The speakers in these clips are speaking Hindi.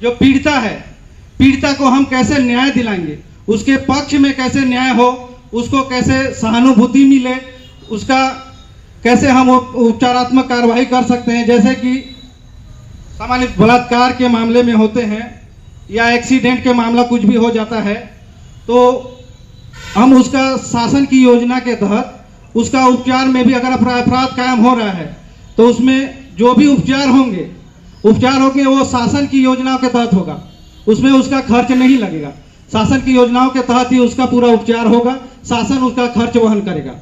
जो पीड़िता है, पीड़िता को हम कैसे न्याय दिलाएंगे, उसके पक्ष में कैसे न्याय हो, उसको कैसे सहानुभूति मिले, उसका कैसे हम उपचारात्मक कार्रवाई कर सकते हैं। जैसे कि सामान्य बलात्कार के मामले में होते हैं या एक्सीडेंट के मामला कुछ भी हो जाता है, तो हम उसका शासन की योजना के तहत उसका उपचार में भी अगर अपराध कायम हो रहा है तो उसमें जो भी उपचार होंगे वो शासन की योजनाओं के तहत होगा, उसमें उसका खर्च नहीं लगेगा। शासन की योजनाओं के तहत ही उसका पूरा उपचार होगा, शासन उसका खर्च वहन करेगा।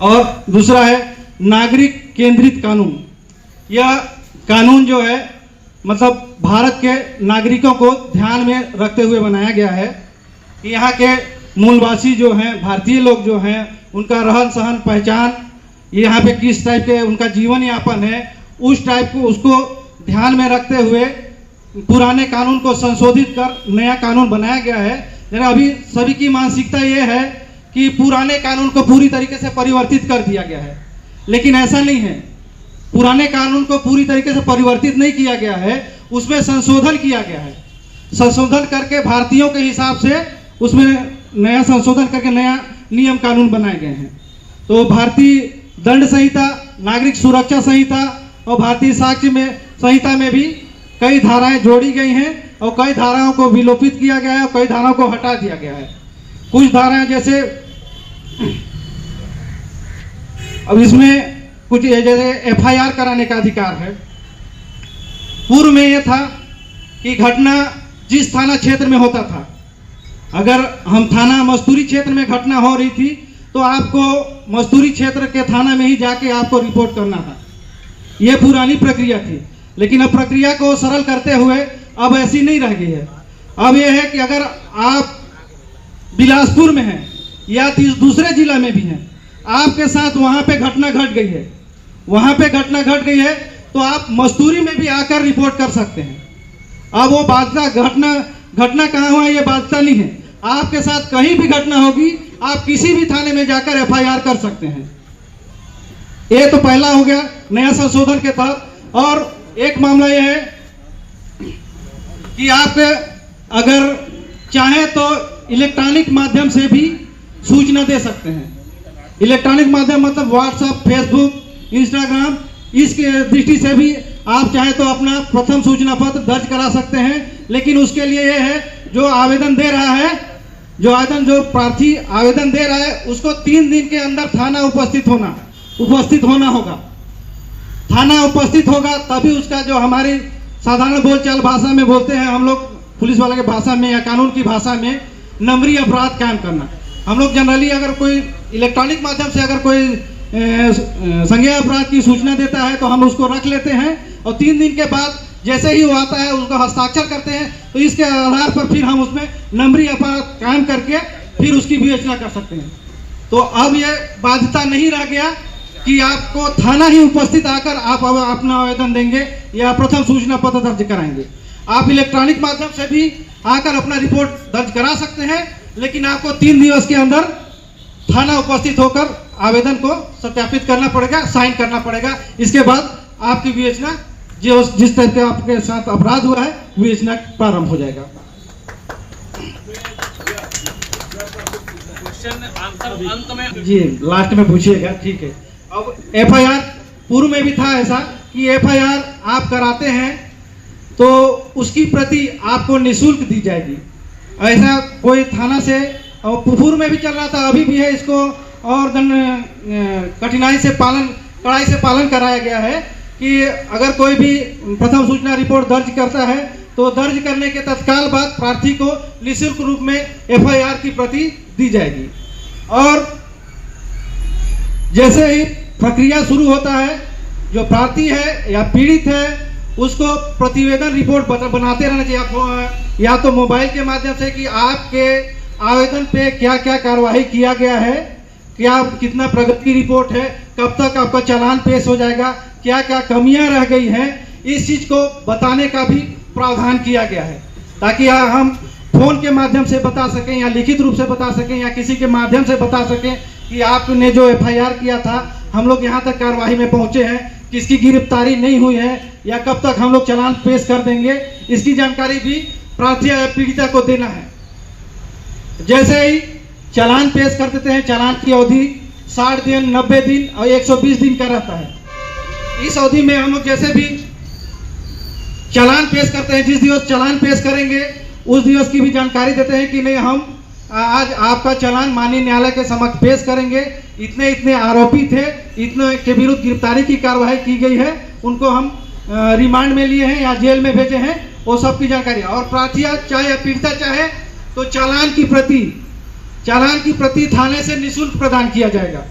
और दूसरा है नागरिक केंद्रित कानून। यह कानून जो है मतलब भारत के नागरिकों को ध्यान में रखते हुए बनाया गया है कि यहाँ के मूलवासी जो हैं, भारतीय लोग जो हैं, उनका रहन सहन, पहचान, यहाँ पे किस टाइप के उनका जीवन यापन है, उस टाइप को उसको ध्यान में रखते हुए पुराने कानून को संशोधित कर नया कानून बनाया गया है। अभी सभी की मानसिकता ये है कि पुराने कानून को पूरी तरीके से परिवर्तित कर दिया गया है, लेकिन ऐसा नहीं है। पुराने कानून को पूरी तरीके से परिवर्तित नहीं किया गया है, उसमें संशोधन किया गया है। संशोधन करके भारतीयों के हिसाब से उसमें नया संशोधन करके नया नियम कानून बनाए गए हैं। तो भारतीय दंड संहिता, नागरिक सुरक्षा संहिता और भारतीय साक्ष्य में संहिता में भी कई धाराएं जोड़ी गई हैं और कई धाराओं को विलोपित किया गया है और कई धाराओं को हटा दिया गया है। कुछ धाराएं जैसे अब इसमें कुछ जैसे एफआईआर कराने का अधिकार है। पूर्व में यह था कि घटना जिस थाना क्षेत्र में होता था, अगर हम थाना मस्तूरी क्षेत्र में घटना हो रही थी तो आपको मस्तूरी क्षेत्र के थाना में ही जाके आपको रिपोर्ट करना था। यह पुरानी प्रक्रिया थी, लेकिन अब प्रक्रिया को सरल करते हुए अब ऐसी नहीं रह गई है। अब यह है कि अगर आप बिलासपुर में हैं या दूसरे जिला में भी हैं, आपके साथ वहां पे घटना घट गई है, तो आप मस्तूरी में भी आकर रिपोर्ट कर सकते हैं। अब वो घटना कहाँ हुआ ये बाध्यता नहीं है। आपके साथ कहीं भी घटना होगी, आप किसी भी थाने में जाकर एफआईआर कर सकते हैं। ये तो पहला हो गया नया संशोधन के तहत। और एक मामला यह है कि आप अगर चाहें तो इलेक्ट्रॉनिक माध्यम से भी सूचना दे सकते हैं। इलेक्ट्रॉनिक माध्यम मतलब व्हाट्सएप, फेसबुक, इंस्टाग्राम, इसके दृष्टि से भी आप चाहे तो अपना प्रथम सूचना पत्र दर्ज करा सकते हैं। लेकिन उसके लिए यह है जो आवेदन दे रहा है, जो प्रार्थी आवेदन दे रहा है, उसको 3 दिन के अंदर थाना उपस्थित होना होगा। थाना उपस्थित होगा तभी उसका जो हमारी साधारण बोलचाल भाषा में बोलते हैं हम लोग, पुलिस वाले की भाषा में या कानून की भाषा में, नंबरी अपराध कायम करना। हम लोग जनरली अगर कोई इलेक्ट्रॉनिक माध्यम से अगर कोई संज्ञेय अपराध की सूचना देता है तो हम उसको रख लेते हैं और 3 दिन के बाद जैसे ही वो आता है उसको हस्ताक्षर करते हैं, तो इसके आधार पर फिर हम उसमें नंबरी अपराध कायम करके फिर उसकी विवेचना कर सकते हैं। तो अब ये बाध्यता नहीं रह गया कि आपको थाना ही उपस्थित आकर आप अपना आवेदन देंगे या प्रथम सूचना पत्र दर्ज कराएंगे। आप इलेक्ट्रॉनिक माध्यम से भी आकर अपना रिपोर्ट दर्ज करा सकते हैं, लेकिन आपको 3 दिवस के अंदर थाना उपस्थित होकर आवेदन को सत्यापित करना पड़ेगा, साइन करना पड़ेगा। इसके बाद आपकी विवेचना जिस तरह के आपके साथ अपराध हुआ है विवेचना प्रारंभ हो जाएगा। अंत में जी लास्ट में पूछिएगा, ठीक है। अब एफआईआर पूर्व में भी था ऐसा कि एफआईआर आप कराते हैं तो उसकी प्रति आपको निःशुल्क दी जाएगी। ऐसा कोई थाना से पूर्व में भी चल रहा था, अभी भी है, इसको और कड़ाई से पालन कराया गया है कि अगर कोई भी प्रथम सूचना रिपोर्ट दर्ज करता है तो दर्ज करने के तत्काल बाद प्रार्थी को निःशुल्क रूप में एफआईआर की प्रति दी जाएगी। और जैसे ही प्रक्रिया शुरू होता है, जो प्रार्थी है या पीड़ित है उसको प्रतिवेदन रिपोर्ट बनाते रहना चाहिए, या तो मोबाइल के माध्यम से कि आपके आवेदन पे क्या क्या कार्रवाई किया गया है, क्या कितना प्रगति रिपोर्ट है, कब तक आपका चालान पेश हो जाएगा, क्या क्या कमियां रह गई हैं, इस चीज को बताने का भी प्रावधान किया गया है, ताकि हम फोन के माध्यम से बता सकें या लिखित रूप से बता सकें या किसी के माध्यम से बता सकें कि आपने जो एफआईआर किया था, हम लोग यहाँ तक कार्यवाही में पहुंचे हैं, किसकी गिरफ्तारी नहीं हुई है या कब तक हम लोग चालान पेश कर देंगे, इसकी जानकारी भी प्रार्थी या पीड़िता को देना है। जैसे ही चालान पेश कर देते हैं, चालान की अवधि 60 दिन, 90 दिन और 120 दिन का रहता है। इस अवधि में हम लोग जैसे भी चालान पेश करते हैं, जिस दिवस चालान पेश करेंगे उस दिवस की भी जानकारी देते हैं कि नहीं, हम आज आपका चालान माननीय न्यायालय के समक्ष पेश करेंगे, इतने इतने आरोपी थे, इतने के विरुद्ध गिरफ्तारी की कार्रवाई की गई है, उनको हम रिमांड में लिए हैं या जेल में भेजे हैं, वो सब की जानकारी। और प्रार्थी चाहे या पीड़िता चाहे तो चालान की प्रति थाने से निःशुल्क प्रदान किया जाएगा।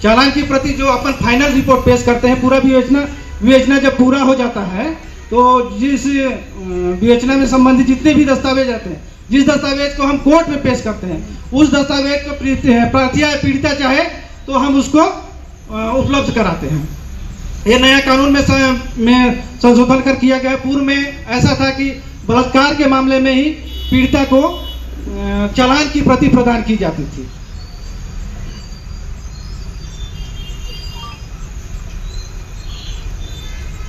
चालान की प्रति जो अपन फाइनल रिपोर्ट पेश करते हैं, पूरा विवेचना जब पूरा हो जाता है तो जिस विवेचना में संबंधित जितने भी दस्तावेज आते हैं, जिस दस्तावेज को हम कोर्ट में पेश करते हैं, उस दस्तावेज को प्रार्थी या पीड़िता चाहे तो हम उसको उपलब्ध कराते हैं। ये नया कानून में संशोधन कर किया गया है। पूर्व में ऐसा था कि बलात्कार के मामले में ही पीड़िता को चालान की प्रति प्रदान की जाती थी।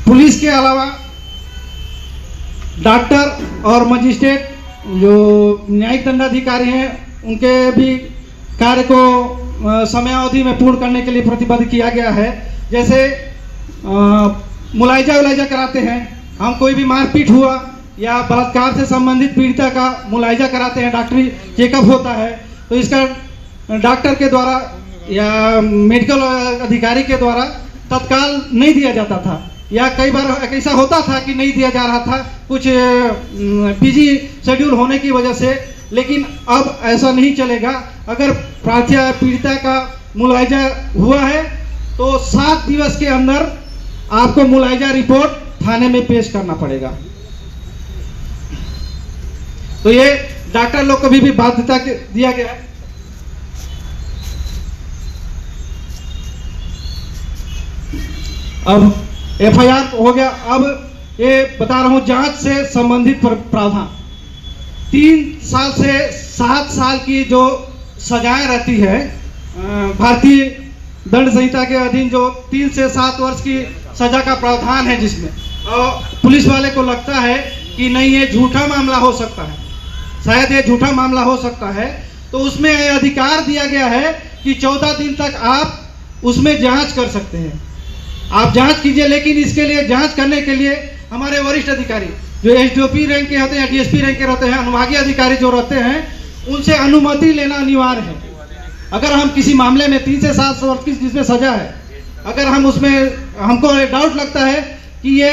पुलिस के अलावा डॉक्टर और मजिस्ट्रेट जो न्यायिक दंडाधिकारी हैं, उनके भी कार्य को समयावधि में पूर्ण करने के लिए प्रतिबद्ध किया गया है। जैसे मुलायजा उलायजा कराते हैं, हम कोई भी मारपीट हुआ या बलात्कार से संबंधित पीड़िता का मुलायजा कराते हैं, डॉक्टरी चेकअप होता है, तो इसका डॉक्टर के द्वारा या मेडिकल अधिकारी के द्वारा तत्काल नहीं दिया जाता था, या कई बार ऐसा होता था कि नहीं दिया जा रहा था, कुछ बिजी शेड्यूल होने की वजह से। लेकिन अब ऐसा नहीं चलेगा। अगर प्रार्थी या पीड़िता का मुलायजा हुआ है तो 7 दिवस के अंदर आपको मुलायजा रिपोर्ट थाने में पेश करना पड़ेगा। तो ये डॉक्टर लोग को भी बाध्यता दिया गया है। अब एफआईआर हो गया, अब ये बता रहा हूं जांच से संबंधित प्रावधान। 3 साल से 7 साल की जो सजाएं रहती है, भारतीय दंड संहिता के अधीन जो 3 से 7 वर्ष की सजा का प्रावधान है, जिसमें और पुलिस वाले को लगता है कि नहीं ये झूठा मामला हो सकता है, शायद ये झूठा मामला हो सकता है, तो उसमें अधिकार दिया गया है कि 14 दिन तक आप उसमें जांच कर सकते हैं। आप जांच कीजिए, लेकिन इसके लिए जांच करने के लिए हमारे वरिष्ठ अधिकारी जो एसडीओपी रैंक के होते हैं, डीएसपी रैंक के रहते हैं, अनुभागीय अधिकारी जो रहते हैं, उनसे अनुमति लेना अनिवार्य है। अगर हम किसी मामले में 3 से 7 वर्ष की जिसमें सजा है, अगर हम उसमें हमको डाउट लगता है कि ये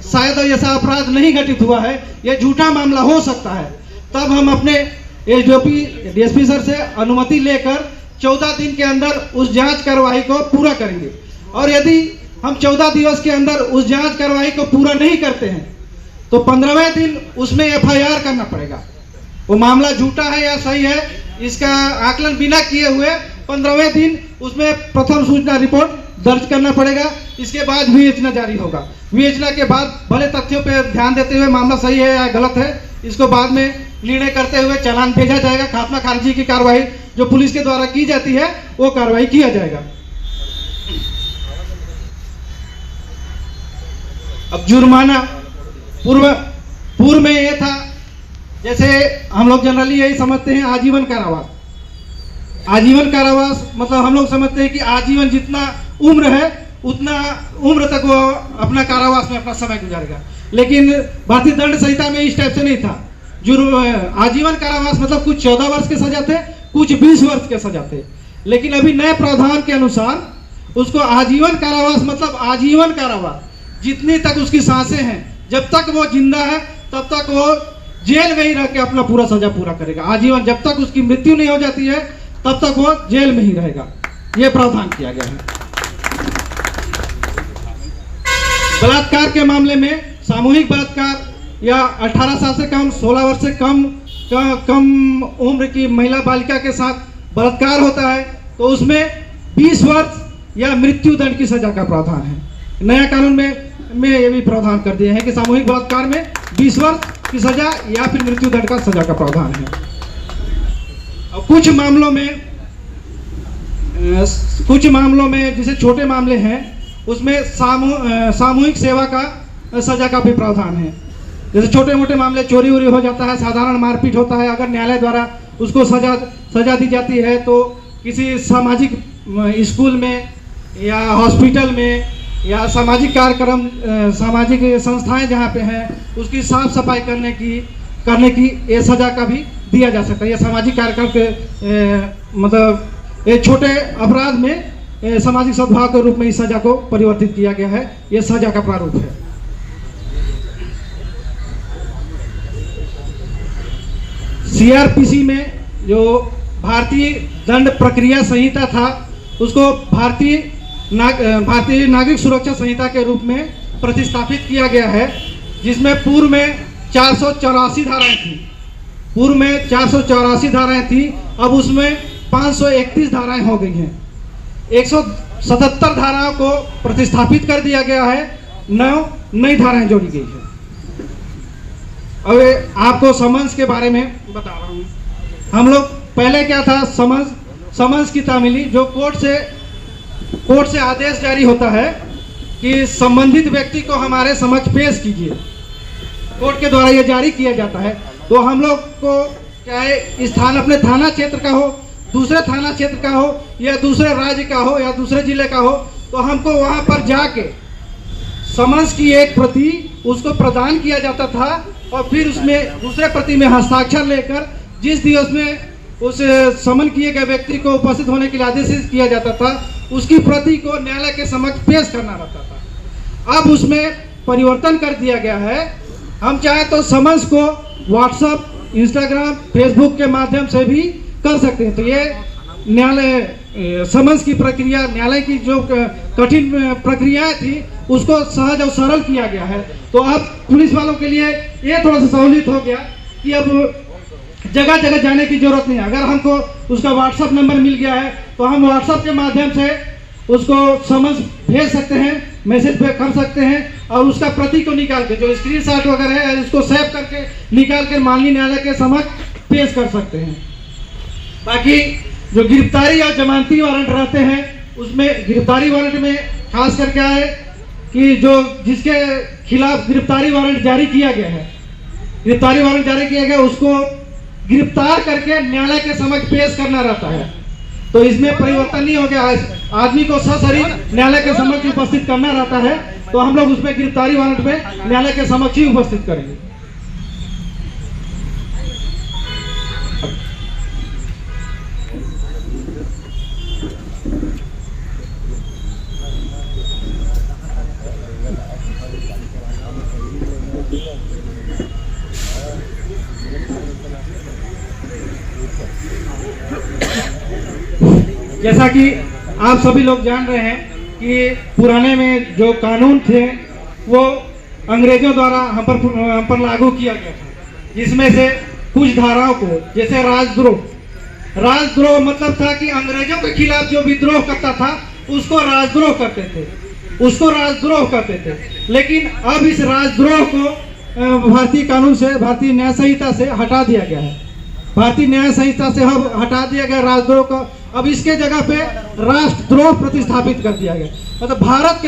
शायद ऐसा अपराध नहीं घटित हुआ है, ये झूठा मामला हो सकता है, तब हम अपने एसडीओपी डीएसपी सर से अनुमति लेकर 14 दिन के अंदर उस जांच कार्रवाई को पूरा करेंगे। और यदि हम 14 दिवस के अंदर उस जांच कार्रवाई को पूरा नहीं करते हैं तो 15वें दिन उसमें एफआईआर करना पड़ेगा। वो मामला झूठा है या सही है, इसका आकलन बिना किए हुए 15वें दिन उसमें प्रथम सूचना रिपोर्ट दर्ज करना पड़ेगा। इसके बाद विवेचना जारी होगा। विवेचना के बाद भले तथ्यों पर ध्यान देते हुए मामला सही है या गलत है, इसको बाद में निर्णय करते हुए चालान भेजा जाएगा। खात्मा खारिजी की कार्रवाई जो पुलिस के द्वारा की जाती है, वो कार्रवाई किया जाएगा। अब जुर्माना, पूर्व में ये था, जैसे हम लोग जनरली यही समझते हैं आजीवन कारावास। आजीवन कारावास मतलब हम लोग समझते हैं कि आजीवन जितना उम्र है उतना उम्र तक वो अपना कारावास में अपना समय गुजारेगा, लेकिन भारतीय दंड संहिता में इस टाइप से नहीं था। आजीवन कारावास मतलब कुछ 14 वर्ष के सजा थे, कुछ 20 वर्ष के सजा थे, लेकिन अभी नए प्रावधान के अनुसार उसको आजीवन कारावास मतलब आजीवन कारावास, जितनी तक उसकी सांसें हैं, जब तक वो जिंदा है तब तक वो जेल में ही रह के अपना पूरा सजा पूरा करेगा। आजीवन, जब तक उसकी मृत्यु नहीं हो जाती है तब तक वो जेल में ही रहेगा। ये प्रावधान किया गया है। बलात्कार के मामले में सामूहिक बलात्कार या 18 साल से कम, 16 वर्ष से कम उम्र की महिला बालिका के साथ बलात्कार होता है तो उसमें 20 वर्ष या मृत्यु दंड की सजा का प्रावधान है। नया कानून में ये भी प्रावधान कर दिए हैं कि सामूहिक बलात्कार में 20 वर्ष की सजा या फिर मृत्यु दंड का सजा का प्रावधान है। और कुछ मामलों में कुछ मामलों में जैसे छोटे मामले हैं उसमें सामूहिक सेवा का सजा का भी प्रावधान है। जैसे छोटे मोटे मामले चोरी वोरी हो जाता है, साधारण मारपीट होता है, अगर न्यायालय द्वारा उसको सजा दी जाती है तो किसी सामाजिक स्कूल में या हॉस्पिटल में या सामाजिक कार्यक्रम सामाजिक संस्थाएं जहाँ पे हैं उसकी साफ सफाई करने की ये सजा का भी दिया जा सकता है। ये सामाजिक कार्यक्रम के मतलब ये छोटे अपराध में सामाजिक सद्भाव के रूप में इस सजा को परिवर्तित किया गया है। ये सजा का प्रारूप है। सीआरपीसी में जो भारतीय दंड प्रक्रिया संहिता था उसको भारतीय नागरिक सुरक्षा संहिता के रूप में प्रतिस्थापित किया गया है, जिसमें पूर्व में 484 धाराएं थी। पूर्व में 484 धाराएं थी, अब उसमें 531 धाराएं हो गई हैं। 177 धाराओं को प्रतिस्थापित कर दिया गया है, 9 नई धाराएं जोड़ी गई है। अब आपको समन्स के बारे में बता रहा हूँ। हम लोग पहले क्या था, समन्स की तामीली जो कोर्ट से आदेश जारी होता है कि संबंधित व्यक्ति को हमारे समक्ष पेश कीजिए, कोर्ट के द्वारा यह जारी किया जाता है। तो हम लोग को चाहे स्थान अपने थाना क्षेत्र का हो, दूसरे थाना क्षेत्र का हो या दूसरे राज्य का हो या दूसरे जिले का हो, तो हमको वहां पर जाके समन्स की एक प्रति उसको प्रदान किया जाता था और फिर उसमें दूसरे प्रति में हस्ताक्षर लेकर जिस दिवस में उस समन किए गए व्यक्ति को उपस्थित होने के लिए आदेशित किया जाता था उसकी प्रति को न्यायालय के समक्ष पेश करना रहता था। अब उसमें परिवर्तन कर दिया गया है। हम चाहे तो समन्स को व्हाट्सएप, इंस्टाग्राम, फेसबुक के माध्यम से भी कर सकते हैं। तो ये न्यायालय समन्स की प्रक्रिया, न्यायालय की जो कठिन प्रक्रियाएं थी उसको सहज और सरल किया गया है। तो अब पुलिस वालों के लिए ये थोड़ा सा सहूलियत हो गया कि अब जगह जगह जाने की जरूरत नहीं है। अगर हमको उसका व्हाट्सएप नंबर मिल गया है तो हम व्हाट्सएप के माध्यम से उसको समन्स भेज सकते हैं, मैसेज कर सकते हैं और उसका प्रति को निकाल के जो स्क्रीनशॉट वगैरह है उसको सेव करके निकाल के माननीय न्यायालय के समक्ष पेश कर सकते हैं। बाकी जो गिरफ्तारी और जमानती वारंट रहते हैं उसमें गिरफ्तारी वारंट में खास कर क्या है कि जो जिसके खिलाफ गिरफ्तारी वारंट जारी किया गया है, गिरफ्तारी वारंट जारी किया गया उसको गिरफ्तार करके न्यायालय के समक्ष पेश करना रहता है। तो इसमें परिवर्तन नहीं हो गया। आदमी को सशरीर न्यायालय के समक्ष उपस्थित करना रहता है, तो हम लोग उसमें गिरफ्तारी वारंट में न्यायालय के समक्ष ही उपस्थित करेंगे। जैसा कि आप सभी लोग जान रहे हैं कि पुराने में जो कानून थे वो अंग्रेजों द्वारा हम पर लागू किया गया था, जिसमें से कुछ धाराओं को, जैसे राजद्रोह मतलब था कि अंग्रेजों के खिलाफ जो विद्रोह करता था उसको राजद्रोह करते थे। लेकिन अब इस राजद्रोह को भारतीय कानून से, भारतीय न्याय संहिता से हटा दिया गया है। भारतीय न्याय संहिता से अब हटा दिया गया राजद्रोह को। अब इसके जगह पे राष्ट्रद्रोह प्रतिस्थापित कर दिया गया। मतलब भारत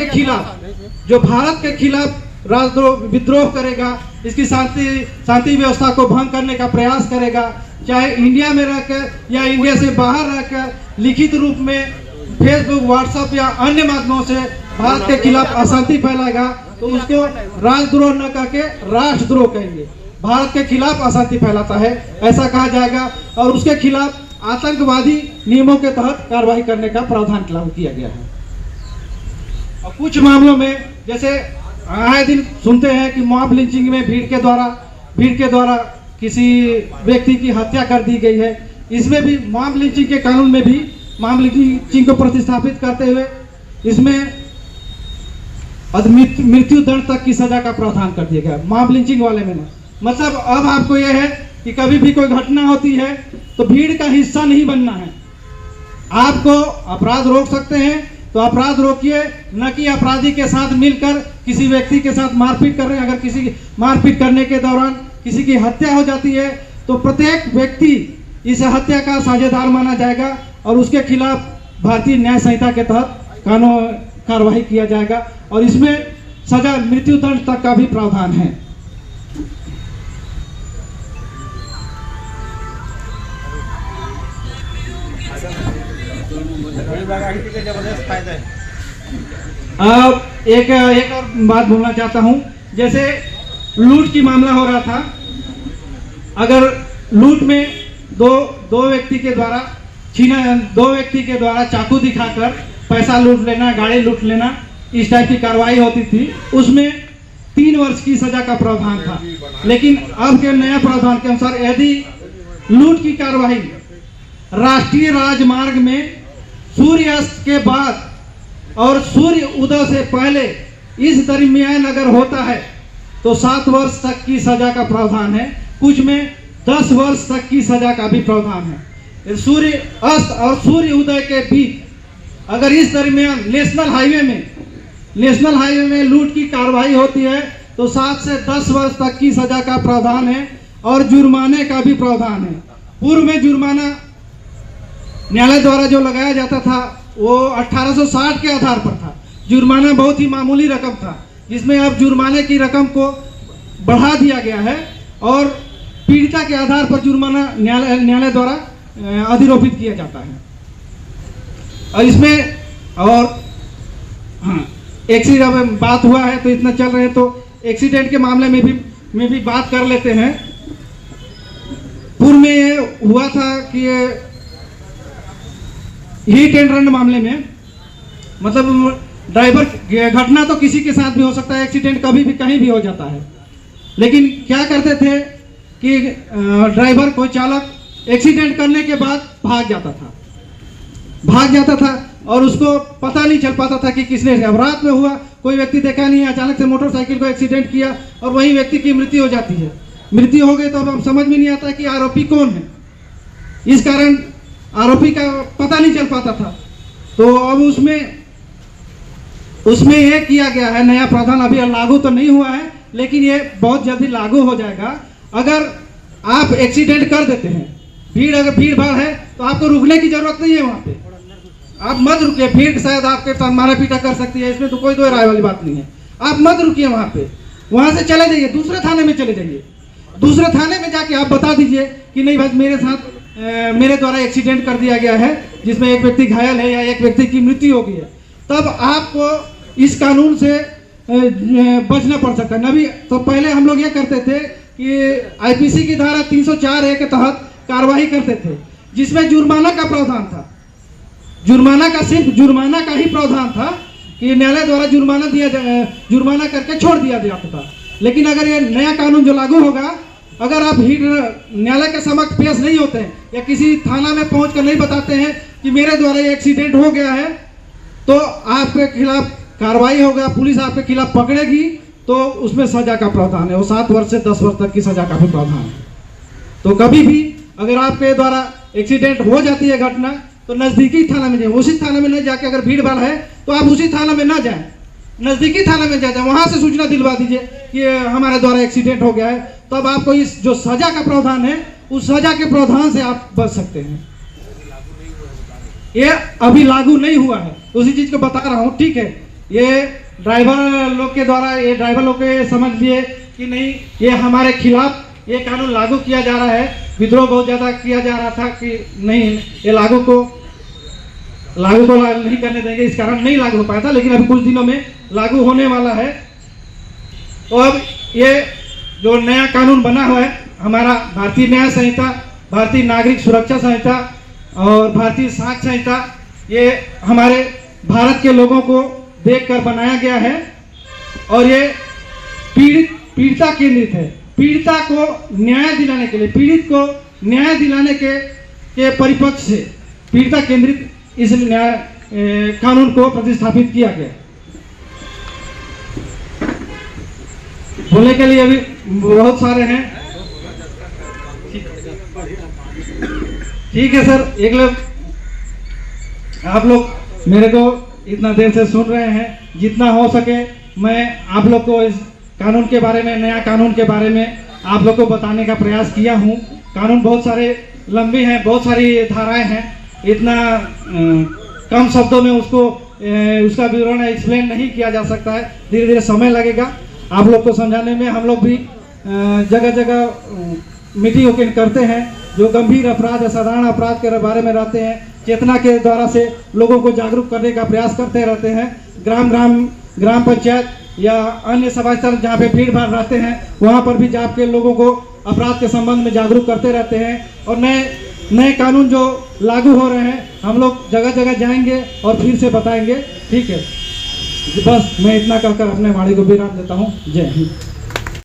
के खिलाफ राजद्रोह विद्रोह करेगा, इसकी शांति व्यवस्था को भंग करने का प्रयास करेगा, चाहे इंडिया में रहकर या इंडिया से बाहर रहकर लिखित रूप में फेसबुक, व्हाट्सएप या अन्य माध्यमों से भारत के खिलाफ अशांति फैलाएगा, तो उसको राजद्रोह न करके राष्ट्रद्रोह कहेंगे। भारत के खिलाफ अशांति फैलाता है ऐसा कहा जाएगा और उसके खिलाफ आतंकवादी नियमों के तहत कार्रवाई करने का प्रावधान लागू किया गया है। और कुछ मामलों में जैसे आए दिन सुनते हैं कि मॉब लिंचिंग में भीड़ के द्वारा किसी व्यक्ति की हत्या कर दी गई है। इसमें भी मॉब लिंचिंग के कानून में भी मॉब लिंचिंग को प्रतिस्थापित करते हुए इसमें मृत्यु दंड तक की सजा का प्रावधान कर दिया गया मॉब लिंचिंग वाले में। मतलब अब आपको यह है कि कभी भी कोई घटना होती है तो भीड़ का हिस्सा नहीं बनना है। आपको अपराध रोक सकते हैं तो अपराध रोकिए, न कि अपराधी के साथ मिलकर किसी व्यक्ति के साथ मारपीट कर रहे हैं। अगर किसी मारपीट करने के दौरान किसी की हत्या हो जाती है तो प्रत्येक व्यक्ति इस हत्या का साझेदार माना जाएगा और उसके खिलाफ भारतीय न्याय संहिता के तहत कानून कार्रवाई किया जाएगा और इसमें सजा मृत्यु दंड तक का भी प्रावधान है। अब एक और बात बोलना चाहता हूं, जैसे लूट की मामला हो रहा था, अगर लूट में दो व्यक्ति के द्वारा चाकू दिखाकर पैसा लूट लेना, गाड़ी लूट लेना, इस टाइप की कार्रवाई होती थी, उसमें 3 वर्ष की सजा का प्रावधान था। लेकिन अब के नया प्रावधान के अनुसार यदि लूट की कार्रवाई राष्ट्रीय राजमार्ग में सूर्यास्त के बाद और सूर्य उदय से पहले इस दरमियान अगर होता है तो 7 वर्ष तक की सजा का प्रावधान है। कुछ में 10 वर्ष तक की सजा का भी प्रावधान है। सूर्य अस्त और सूर्य उदय के बीच अगर इस दरमियान नेशनल हाईवे में लूट की कार्रवाई होती है तो 7 से 10 वर्ष तक की सजा का प्रावधान है और जुर्माने का भी प्रावधान है। पूर्व में जुर्माना न्यायालय द्वारा जो लगाया जाता था वो 1860 के आधार पर था। जुर्माना बहुत ही मामूली रकम था, जिसमें अब जुर्माने की रकम को बढ़ा दिया गया है और पीड़िता के आधार पर जुर्माना न्यायालय द्वारा अधिरोपित किया जाता है। और इसमें और एक्सीडेंट बात हुआ है तो इतना चल रहे हैं तो एक्सीडेंट के मामले में भी बात कर लेते हैं। पूर्व में ये हुआ था कि हिट एंड रन मामले में, मतलब ड्राइवर, घटना तो किसी के साथ भी हो सकता है, एक्सीडेंट कभी भी कहीं भी हो जाता है, लेकिन क्या करते थे कि ड्राइवर कोई चालक एक्सीडेंट करने के बाद भाग जाता था और उसको पता नहीं चल पाता था कि किसने। अब रात में हुआ, कोई व्यक्ति देखा नहीं, अचानक से मोटरसाइकिल को एक्सीडेंट किया और वही व्यक्ति की मृत्यु हो जाती है। मृत्यु हो गई तो अब समझ में नहीं आता कि आरोपी कौन है, इस कारण आरोपी का पता नहीं चल पाता था। तो अब उसमें यह किया गया है, नया प्रावधान अभी लागू तो नहीं हुआ है लेकिन ये बहुत जल्दी लागू हो जाएगा। अगर आप एक्सीडेंट कर देते हैं, भीड़ भाड़ है तो आपको रुकने की जरूरत नहीं है, वहां पे आप मत रुकिए। भीड़ शायद आपके साथ मारा पीटा कर सकती है, इसमें तो कोई दो राय वाली बात नहीं है। आप मत रुकिए वहां पे, वहां से चले जाइए, दूसरे थाने में चले जाइए। दूसरे थाने में जाके आप बता दीजिए कि नहीं भाई मेरे द्वारा एक्सीडेंट कर दिया गया है जिसमें एक व्यक्ति घायल है या एक व्यक्ति की मृत्यु हो गई है। तब आपको इस कानून से बचना पड़ सकता है। नभी तो पहले हम लोग ये करते थे कि आईपीसी की धारा 304A के तहत कार्रवाई करते थे, जिसमें जुर्माना का प्रावधान था। सिर्फ जुर्माना का ही प्रावधान था कि न्यायालय द्वारा जुर्माना करके छोड़ दिया जाता था। लेकिन अगर ये नया कानून जो लागू होगा, अगर आप न्यायालय के समक्ष पेश नहीं होते हैं या किसी थाना में पहुंचकर नहीं बताते हैं कि मेरे द्वारा ये एक्सीडेंट हो गया है, तो आपके खिलाफ कार्रवाई होगा, पुलिस आपके खिलाफ पकड़ेगी, तो उसमें सजा का प्रावधान है। वो 7 वर्ष से 10 वर्ष तक की सजा का भी प्रावधान है। तो कभी भी अगर आपके द्वारा एक्सीडेंट हो जाती है घटना, तो नजदीकी थाना में जाए। उसी थाना में नहीं जाके, अगर भीड़ भाड़ है तो आप उसी थाना में ना जाएं, नजदीकी थाना में जाए, वहां से सूचना दिलवा दीजिए कि हमारे द्वारा एक्सीडेंट हो गया है। तब आपको इस जो सजा का प्रावधान है, उस सजा के प्रावधान से आप बच सकते हैं। ये अभी लागू नहीं हुआ है, उसी चीज को बता रहा हूँ, ठीक है। ये ड्राइवर लोग के द्वारा, ये ड्राइवर लोग के समझ लिए कि नहीं, ये हमारे खिलाफ ये कानून लागू किया जा रहा है। विद्रोह बहुत ज्यादा किया जा रहा था कि नहीं, ये लागू को नहीं करने देंगे, इस कारण नहीं लागू हो पाया था। लेकिन अभी कुछ दिनों में लागू होने वाला है। तो अब ये जो नया कानून बना हुआ है, हमारा भारतीय न्याय संहिता, भारतीय नागरिक सुरक्षा संहिता और भारतीय साक्ष्य संहिता, ये हमारे भारत के लोगों को देखकर बनाया गया है और ये पीड़िता केंद्रित है। पीड़िता को न्याय दिलाने के लिए, पीड़ित को न्याय दिलाने के परिपक्ष से पीड़िता केंद्रित इस न्याय कानून को प्रतिस्थापित किया गया। बोलने के लिए अभी बहुत सारे हैं। ठीक है सर, एक लोग आप लोग मेरे को इतना देर से सुन रहे हैं, जितना हो सके मैं आप लोग को इस कानून के बारे में, नया कानून के बारे में आप लोग को बताने का प्रयास किया हूँ। कानून बहुत सारे लंबे हैं, बहुत सारी धाराएं हैं, इतना कम शब्दों में उसको उसका विवरण एक्सप्लेन नहीं किया जा सकता है। धीरे धीरे समय लगेगा आप लोग को समझाने में। हम लोग भी जगह जगह मीटिंग करते हैं, जो गंभीर अपराध या साधारण अपराध के बारे में रहते हैं, चेतना के द्वारा से लोगों को जागरूक करने का प्रयास करते रहते हैं। ग्राम पंचायत या अन्य सभा स्थल जहाँ पे भीड़ भाड़ रहते हैं, वहाँ पर भी जाके लोगों को अपराध के संबंध में जागरूक करते रहते हैं। और नए कानून जो लागू हो रहे हैं, हम लोग जगह जगह जाएंगे और फिर से बताएंगे। ठीक है, बस मैं इतना कहकर अपने वाणी को विराम देता हूँ। जय हिंद।